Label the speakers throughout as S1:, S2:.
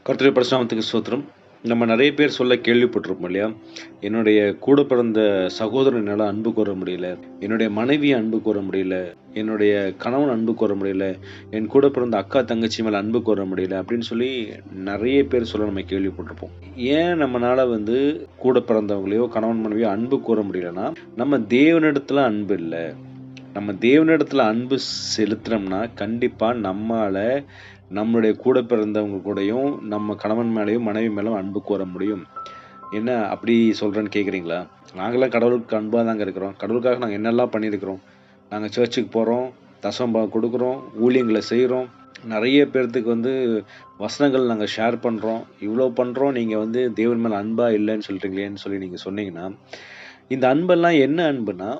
S1: கர்த்தருடைய பரிசுநாமத்துக்கு ஸ்தோத்திரம். நம்ம நிறைய பேர் சொல்ல கேள்விப்பட்டிருப்போம் இல்லையா? என்னுடைய கூட பிறந்த சகோதரன் என்னால அன்பு கூற முடியல. என்னுடைய மனைவிய அன்பு கூற முடியல. என்னுடைய கணவன் அன்பு கூற முடியல. என் கூட பிறந்த அக்கா, தங்கச்சி மேல அன்பு கூற முடியல. அப்படின்னு சொல்லி நெறைய பேர் சொல்ல நம்ம கேள்விப்பட்டிருப்போம். ஏன் நம்மனால கூட பிறந்தவங்களையோ, கணவன் மனைவியோ அன்பு கூற முடியலன்னா, நம்ம தேவனிடத்துல அன்பு இல்ல. நம்ம தேவனிடத்துல அன்பு செலுத்துனோம்னா, கண்டிப்பா நம்மால நம்மளுடைய கூட பிறந்தவங்க கூடயும், நம்ம கணவன் மேலயும், மனைவி மேலும் அன்பு கூர முடியும். என்ன அப்படி சொல்றேன்னு கேட்குறீங்களா? நாங்கலாம் கடவுளுக்கு அன்பா தாங்க இருக்கிறோம். கடவுளுக்காக நாங்க என்னெல்லாம் பண்ணியிருக்கிறோம். நாங்க சர்ச்சுக்கு போறோம், தசமபாகம் கொடுக்குறோம், ஊழியங்கள செய்றோம். நெறைய பேர்த்துக்கு வசனங்கள் நாங்க ஷேர் பண்றோம். இவ்ளோ பண்றோம். நீங்க தேவன் மேல அன்பா இல்லன்னு சொல்றீங்களேன்னு சொல்லி நீங்க சொன்னீங்கன்னா, இந்த அன்பெல்லாம் என்ன அன்புன்னா,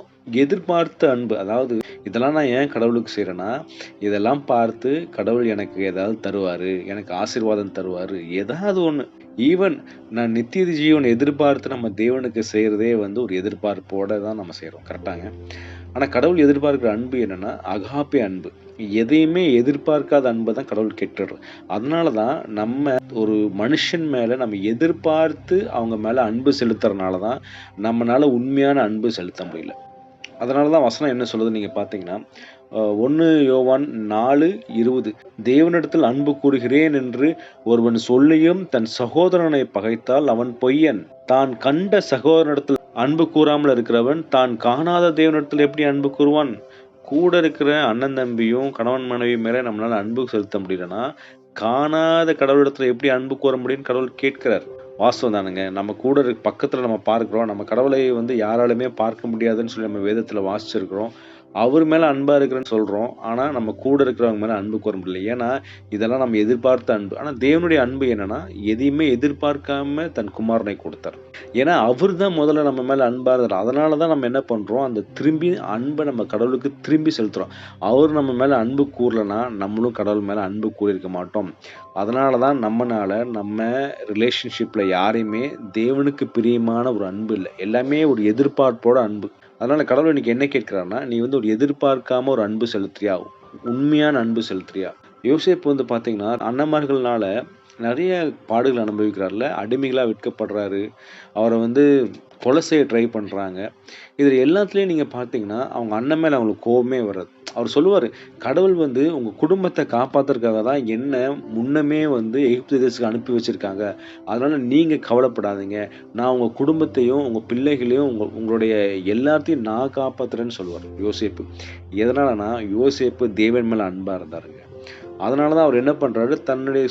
S1: எதிர்பார்த்த அன்பு. அதாவது இதெல்லாம் நான் ஏன் கடவுளுக்கு செய்றேன்னா, இதெல்லாம் பார்த்து கடவுள் எனக்கு ஏதாவது தருவாரு. எனக்கு ஆசீர்வாதம் தருவாரு. ஏதாவது ஒண்ணு. ஈவன் நான் நித்திய ஜீவன் எதிர்பார்த்து நம்ம தேவனுக்கு செய்றதே ஒரு எதிர்பார்ப்போட தான் நம்ம செய்றோம். கரெக்ட்டாங்க? ஆனா கடவுள் எதிர்பார்க்கிற அன்பு என்னன்னா, அகாப்பே அன்பு. எதையுமே எதிர்பார்க்காத அன்ப தான் கடவுள் கேட்டுறார். அதனால தான் நம்ம ஒரு மனுஷன் மேல நம்ம எதிர்பார்த்து அவங்க மேல அன்பு செலுத்துறனால தான், நம்மனால உண்மையான அன்பு செலுத்த முடியல. அதனால தான் வசனம் என்ன சொல்லுதுன்னு நீங்க பார்த்தீங்கன்னா, 1 யோவான் 4:20 தேவனிடத்தில் அன்பு கூறுகிறேன் என்று ஒருவன் சொல்லியும் தன் சகோதரனை பகைத்தால் அவன் பொய்யன். தான் கண்ட சகோதரனிடத்தில் அன்பு கூறாமல் இருக்கிறவன் தான் காணாத தேவனிடத்தில் எப்படி அன்பு கூறுவான்? கூட இருக்கிற அண்ணன் தம்பியும், கணவன் மனைவி மேல நம்மளால அன்பு செலுத்த முடியலன்னா, காணாத கடவுளிடத்துல எப்படி அன்பு கூற முடியும்ன்னு கடவுள் கேட்கிறார். வாஸ்தவம் தானங்க. நம்ம கூட பக்கத்துல நம்ம பார்க்கிறோம். நம்ம கடவுளை யாராலுமே பார்க்க முடியாதுன்னு சொல்லி நம்ம வேதத்துல வாசிச்சிருக்கிறோம். அவர் மேல அன்பா இருக்கிறேன்னு சொல்றோம். ஆனா, நம்ம கூட இருக்கிறவங்க மேல அன்பு கூற முடியல. ஏன்னா, இதெல்லாம் நம்ம எதிர்பார்த்த அன்பு. ஆனா, தேவனுடைய அன்பு என்னன்னா, எதையுமே எதிர்பார்க்காம தன் குமாரனை கொடுத்தார். ஏன்னா, அவர் தான் முதல்ல நம்ம மேல அன்பா இருந்தார். அதனால தான் நம்ம என்ன பண்றோம், அந்த திரும்பி அன்ப நம்ம கடவுளுக்கு திரும்பி செலுத்துறோம். அவர் நம்ம மேல அன்பு கூறலன்னா, நம்மளும் கடவுள் மேல அன்பு கூறியிருக்க மாட்டோம். அதனால தான் நம்ம ரிலேஷன்ஷிப்ல யாரையுமே தேவனுக்கு பிரியமான ஒரு அன்பு இல்ல. எல்லாமே ஒரு எதிர்பார்ப்போட அன்பு. அதனால கடவுள் இன்னைக்கு என்ன கேட்கிறார்ன்னா, நீ ஒரு எதிர்பார்க்காம ஒரு அன்பு செலுத்துறியா? உண்மையான அன்பு செலுத்துறியா? யோசேப்பு பார்த்தீங்கன்னா, அண்ணன்மார்கள்னால நெறைய பாடுகள் அனுபவிக்கிறார்ல. அடிமைகளா விற்கப்படுறாரு. அவர கொலை செய்ய ட்ரை பண்றாங்க. இதுல எல்லாத்துலயும் நீங்க பார்த்தீங்கன்னா, அவங்க அண்ணன் மேல அவங்களுக்கு கோவமே வராது. அவர் சொல்லுவாரு, கடவுள் உங்க குடும்பத்த காப்பாத்துறதுக்காக தான் என்ன முன்னமே எகிப்து தேசத்துக்கு அனுப்பி வச்சிருக்காங்க. அதனால நீங்க கவலைப்படாதீங்க. நான் உங்க குடும்பத்தையும், உங்க பிள்ளைகளையும், உங்களுடைய எல்லாத்தையும் நான் காப்பாத்துறேன்னு சொல்லுவாரு யோசேப்பு. எதனாலனா, யோசேப்பு தேவன் மேல அன்பா இருந்தாருங்க. அதனால தான் அவர் என்ன பண்றாரு, தன்னுடைய